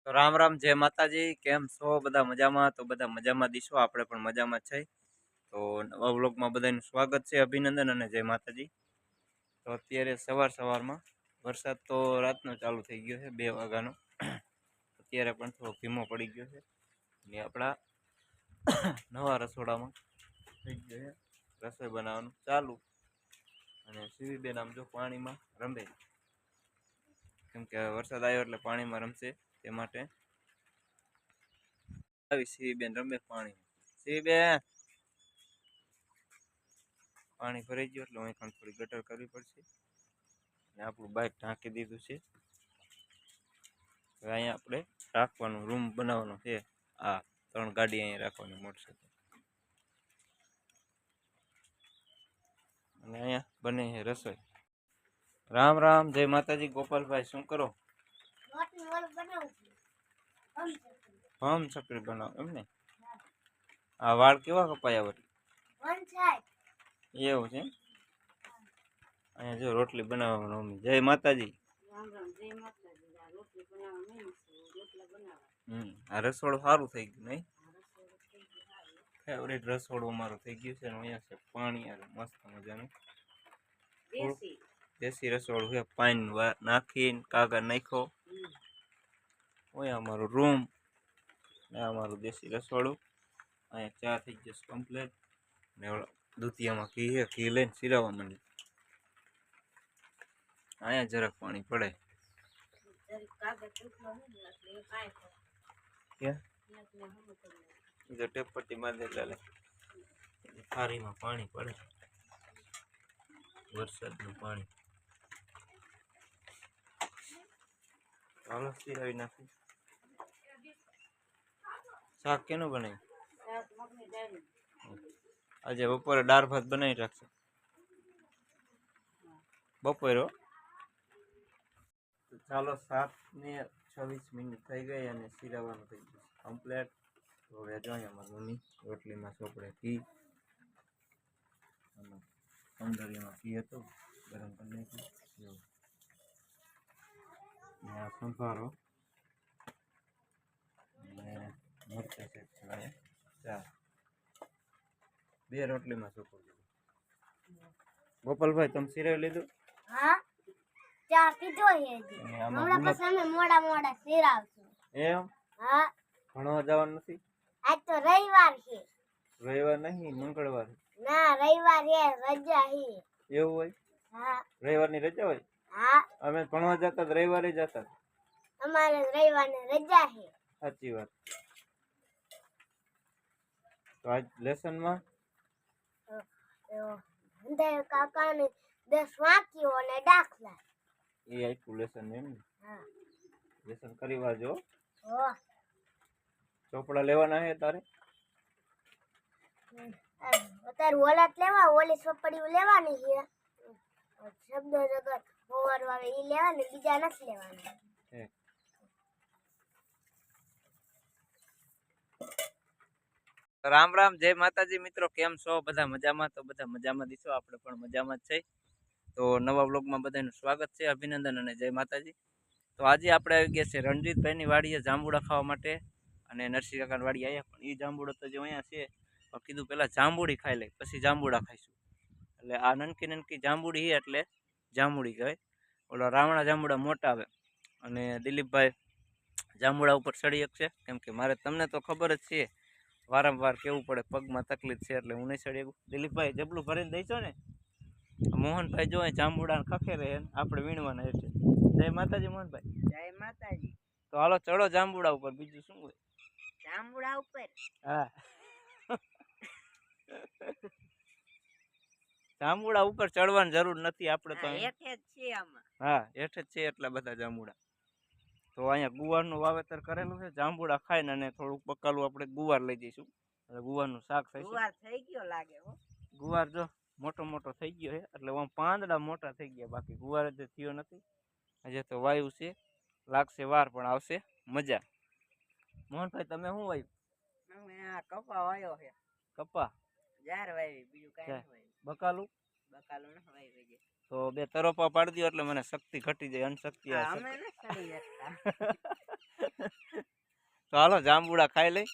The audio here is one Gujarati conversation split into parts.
તો રામ રામ, જય માતાજી. કેમ છો બધા? મજામાં? તો બધા મજામાં દીશો, આપણે પણ મજામાં જ છે. તો નવા વ્લોગમાં બધાનું સ્વાગત છે, અભિનંદન અને જય માતાજી. તો અત્યારે સવારમાં વરસાદ તો રાતનો ચાલુ થઈ ગયો છે, 2 વાગ્યાનો. અત્યારે પણ થોડો ધીમો પડી ગયો છે ને આપણા નવા રસોડામાં થઈ ગયો છે રસોઈ બનાવવાનું ચાલુ. અને સીવીબેન આમ જો પાણીમાં રમે, કેમ કે વરસાદ આવ્યો એટલે પાણીમાં રમશે તે માટે આવી સીવીબેન રમે પાણી. સીવીબેન, પાણી ભરાઈ ગયું એટલે અહીં થોડી ગટર કરવી પડશે ને આપણું બાઇક ઢાંકી દીધું છે. હવે અહીંયા આપણે રાખવાનું રૂમ બનાવવાનો છે. આ 3 ગાડી અહીંયા રાખવાની મોટરસાઇકલ, અને અહીંયા બને છે રસોઈ. રામ રામ, જય માતાજી. ગોપાલભાઈ શું કરો? હમ ચકરી બનાવો એમ ને? આ વાળ કેવા કપાયા વળી? એવું છે. અહીંયા જો રોટલી બનાવવાનો મમ્મી. જય માતાજી. આ રસોડું સારું થઈ ગયું નહીં? ફેવરેટ રસોડું અમારું થઈ ગયું છે. અહીંયા છે પાણી અને મસ્ત મજાનું દેશી રસોડું છે. પાણી નાખીને કાગળ નાખ્યો. ઓય અમારું રૂમ ને અમારું દેશી રસોડું. અહીંયા ચા થઈ જશે કમ્પ્લીટ ને દૂધિયામાં ઘી છે, ઘી લઈને સિરાવવા માંડી. અહીંયા જરાક પાણી પડે. જો ટેપ પટ્ટી મારી દે એટલે થારીમાં પાણી પડે, વરસાદનું પાણી. ચાલો સિરાવી નાખી. શાક કેનું બનાવ્યું? આજે બપોરે દાળ ભાત બનાવી રાખશે. બપોરે ચાલો, 7:26 થઈ ગઈ અને સિરાવાનું થઈ ગયું કમ્પ્લેટ. તો હવે જોઈએ અમારી મમ્મી રોટલીમાં ચોપડે ઘી અને અંદરીમાં ઘી હતું, ગરમ કરી નાખ્યું. આ સંભારો અને મરચાં છે, ચા. 2 રોટલીમાં ચોપડ લીધું. ગોપાલભાઈ, તમે સિરાવી લીધું? હા, ચા પીધો હે. હમણાં પછી અમે મોડા સિરાવશું. એમ? હા. ભણવા જવાનું નથી? આજ તો રવિવાર છે. રવિવાર નહીં, મંગળવાર. ના, રવિવાર હે, રજા હે. એવું હોય? હા. રવિવારની રજા હોય? હા. અમે ભણવા જતા રવિવારે જતા. અમારે રવિવારની રજા હે. સાચી વાત. તો આજ લેસનમાં અંધાર કાકાને 10 વાક્યો અને દાખલા એ આપ્યું લેસન એમ ને? હા. લેસન કરી વાજો. હો. ચોપડા લેવાના હે તારે? અત્યારે ઓલાટ લેવા, ઓલી ચોપડીઓ લેવાની છે. શબ્દ જગત હોવર આવે એ લેવાની, બીજા નથી લેવાના. રામ રામ, જય માતાજી મિત્રો. કેમ છો બધા? મજામાં? તો બધા મજામાં દીશો, આપણે પણ મજામાં જ છે. તો નવા વ્લોગમાં બધાનું સ્વાગત છે, અભિનંદન અને જય માતાજી. તો આજે આપણે આવી ગયા છે રણજીતભાઈની વાડીએ જાંબુડા ખાવા માટે, અને નરસિંહ કાકાની વાડી આવ્યા. પણ એ જાંબુડો તો જે અહીંયા છે, કીધું પેલા જાંબુડી ખાઈ લે પછી જાંબુડા ખાઈશું. એટલે આ નનકી જાંબુડી છે એટલે જાંબુડી કહેવાય. ઓલા રાવણા જાંબુડા મોટા આવે. અને દિલીપભાઈ જાંબુડા ઉપર ચડી શકશે, કેમ કે મારે તમને તો ખબર જ છે વારંવાર કેવું પડે, પગમાં તકલીફ છે એટલે હું નહીં ચડી શકું. દિલીપભાઈ જબલું ભરીને દઈશો ને? મોહનભાઈ જો જાંબુડા ખખે રહે, આપણે વીણવાના એટલે. જય માતાજી મોહનભાઈ. જય માતાજી. તો હાલો ચડો જાંબુડા ઉપર, બીજું શું હોય? જાંબુડા ઉપર? હા. જાંબુડા ઉપર ચડવાની જરૂર નથી, આપણે તો હેઠે જ છે આમાં. હા, હેઠે જ છે એટલા બધા જાંબુડા. તો અહીંયા ગુવારનું વાવેતર કરેલું છે. જાંબુડા ખાઈને અને થોડુંક બકાલું આપણે ગુવાર લઈ જઈશું. એટલે ગુવારનું શાક થશે. ગુવાર થઈ ગયો લાગે હો. ગુવાર જો મોટો થઈ ગયો છે, એટલે આમ પાંદડા મોટા થઈ ગયા, બાકી ગુવાર જ થયો નથી. હજી તો વાયુ છે, લાગશે વાર પણ આવશે મજા. મોહનભાઈ તમે શું વાવ્યું? અમે આ કપા વાયો છે. કપા? જાર વાવી, બીજું કાઈ ન વાવ્યું. બકાલું? બકાલું ન વાવી ગઈ. તો 2 તરોપા પાડી દો એટલે મને શક્તિ ઘટી જાય, અનશક્તિ આવે. અમે ન ચડી શકતા. તો હાલો જાંબુડા ખાઈ લઈ.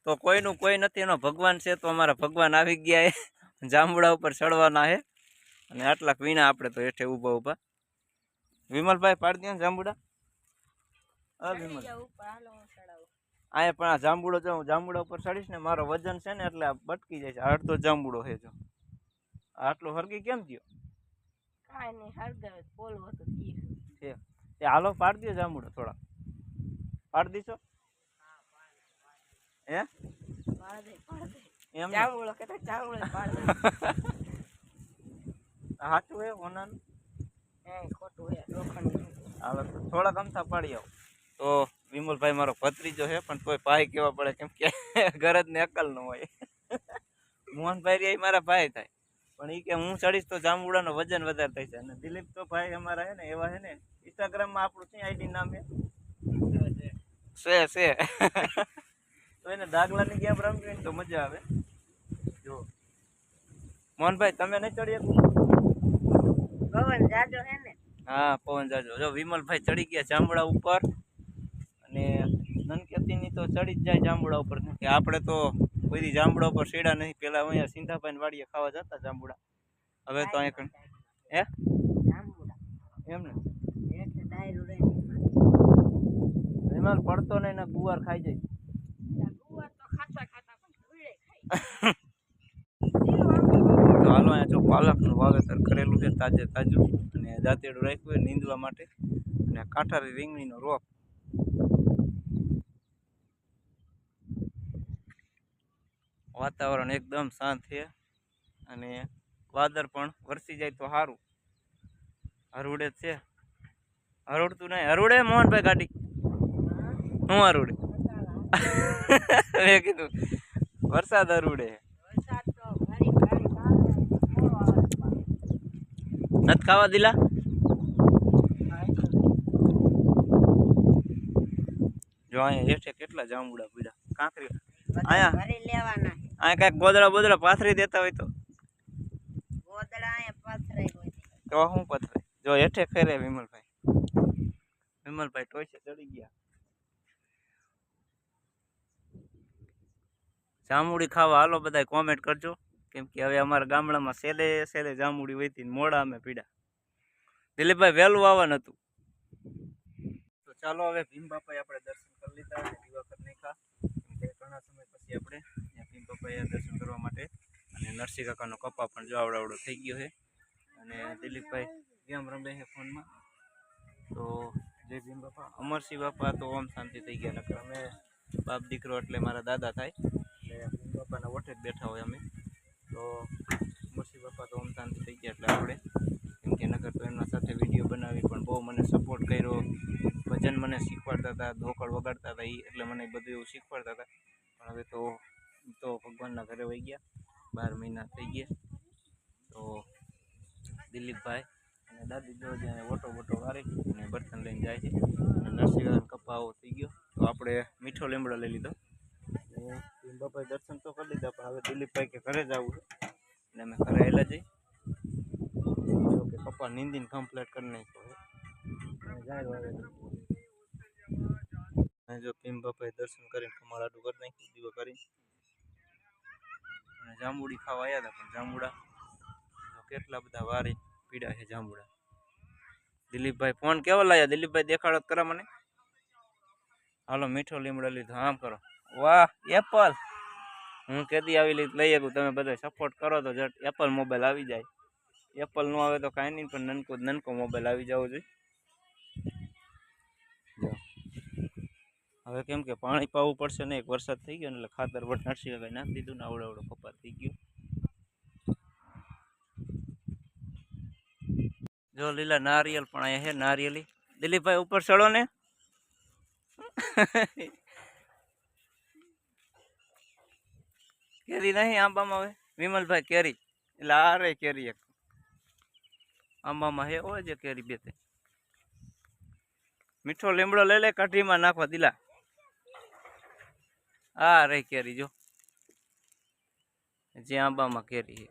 તો કોઈનું કોઈ નથી, એનો ભગવાન છે. તો અમારા ભગવાન આવી ગયા એ જાંબુડા ઉપર ચડવાના છે. અને આટલા વીણા આપણે તો હેઠે ઊભા ઊભા. વિમલભાઈ પાડી દે ને જાંબુડા. હા વિમલ, અહીંયા પણ આ જાંબુડો જો હું જાંબુડા ઉપર ચડીશ ને, મારો વજન છે ને એટલે આ બટકી જાય છે. અડધો જાંબુડો છે જો. આટલો હરગી કેમ થયો? છે એ હાલો પાડી દો જાંબુડો, થોડા પાડી દીશો હે એમ સાચું હે ઓનાનું હાલો થોડાક અમથા પાડી આવો. તો વિમલભાઈ મારો ભત્રીજો છે, પણ તોય ભાઈ કેવા પડે, કેમ કે ગરજ ને અકલ ન હોય. મોહનભાઈ રે મારા ભાઈ થાય, પણ એ કે હું ચડીશ તો જાંબુડાનો વજન વધારે થાય છે. અને દિલીપ તો ભાઈ અમારા હે ને એવા હે ને, ઇન્સ્ટાગ્રામમાં આપણું શું આઈડી નામ છે તો એને દાગલાની ગેમ રમવી તો મજા આવે. જો મોહનભાઈ તમે નહીં ચડી શકો? પવન જાજો હે ને? હા પવન જાજો. જો વિમલભાઈ ચડી ગયા જાંબુડા ઉપર, અને નનકેતીની તો ચડી જ જાય જાંબુડા ઉપર, કેમ કે આપણે તો કોઈ જાંબુડા ઉપર સીડા નહીં. પેલા અહીંયા સિંધાભાઈ વાડીએ ખાવા જતા જાંબુડા, હવે તો અહીંયા હે એમ ને વિમલ પડતો નહીં ને ગુવાર ખાઈ જાય. તો હાલો અહીંયા જો પાલકનું વાવેતર કરેલું છે તાજે તાજું, અને દાંતેડું રાખ્યું હોય નીંદવા માટે, અને કાંઠારી રીંગણીનો રોપ. વાતાવરણ એકદમ શાંત છે, અને વાદળ પણ વરસી જાય તો સારું. હરુડે જ છે, હરુડતું નહીં. હરુડે મોહનભાઈ ગાડી હું હરુડે મેં કીધું વરસાદ હરુડે નથી ખાવા દિલા. જો અહીંયા હેઠે કેટલા જાંબુડા પીડા કાંકરી. અહીંયા કઈક ગોદડા બોદડા પાથરી દેતા હોય તો શું પથરે. જો હેઠે ફેરે વિમલભાઈ ટોચે ચડી ગયા. જાંબુડી ખાવા હાલો બધા કોમેન્ટ કરજો, કેમ કે હવે અમારા ગામડામાં સેલે જાંબુડી વહીતી મોડા અમે પીડા. દિલીપભાઈ વહેલું આવવાનું હતું. તો ચાલો હવે ભીમ બાપાએ આપણે દર્શન કરી લીધા અને દીવા કરી નાખ્યા. ઘણા સમય પછી આપણે ભીમ બાપાએ દર્શન કરવા માટે. અને નરસિંહ કાકાનો કપા પણ જો આવડો થઈ ગયો છે. અને દિલીપભાઈ ગેમ રમે છે ફોનમાં. તો જય ભીમ બાપા. અમરસિંહ બાપા તો ઓમ શાંતિ થઈ ગયા, નકર અમે બાપ દીકરો એટલે મારા દાદા થાય, એટલે ભીમ બાપાના ઓઠે જ બેઠા હોય અમે. તો અમરસિંહ બાપા તો ઓમ શાંતિ થઈ ગયા, એટલે આપણે કેમ કે નકર તો એમના સાથે વિડીયો બનાવી પણ બહુ મને સપોર્ટ કર્યો. ભજન મને શીખવાડતા હતા, ધોકડ વગાડતા હતા, એટલે મને બધું એવું શીખવાડતા હતા. પણ હવે તો ભગવાનના ઘરે વહી ગયા, 12 મહિના થઈ ગયા. તો દિલીપભાઈ અને દાદી જો જ્યાં ઓટો વારી અને બર્તન લઈને જાય છે. અને નરસિંહ કપાવો થઈ ગયો, તો આપણે મીઠો લીમડો લઈ લીધો. તો ભીમ બાપાએ દર્શન તો કરી લીધા, પણ હવે દિલીપભાઈ કે ઘરે જવું છે, એટલે અમે ઘરે આવેલા જઈ. જો કે કપા નીંદીને કમ્પ્લીટ કરી નાખ્યો છે. જો ભીમ બાપાએ દર્શન કરીને કમાડાટું કરી નાખ્યું, દીવો કરીને. અને જાંબુડી ખાવા આવ્યા હતા, પણ જાંબુડા કેટલા બધા વારી પીડા છે જાંબુડા. દિલીપભાઈ ફોન કેવો લાયા? દિલીપભાઈ દેખાડો કરા મને. હાલો મીઠો લીમડો લીધો, આમ કરો. વાહ એપલ, હું કેદી આવી લઈ શકું. તમે બધા સપોર્ટ કરો તો જટ એપલ મોબાઈલ આવી જાય. એપલ નો આવે તો કાંઈ નહીં, પણ નનકો મોબાઈલ આવી જવો જોઈએ. હવે કેમ કે પાણી પાવું પડશે ને, એક વરસાદ થઈ ગયો ને એટલે ખાતર વટ નરસિંહ કાકાએ નાખી દીધું ને આવડો કપાત થઈ ગયો. જો લીલા નારિયેલ પણ અહીંયા છે, નારિયેલી. દિલીપભાઈ ઉપર ચડો ને. કેરી નહીં આંબામાં? હવે વિમલભાઈ કેરી એટલે આ રે કેરી એક આંબામાં હે હોય છે કેરી બે. મીઠો લીમડો લઈ લે, કઢીમાં નાખવા દિલા. આ રે કેરી જો, જે આંબામાં કેરી છે.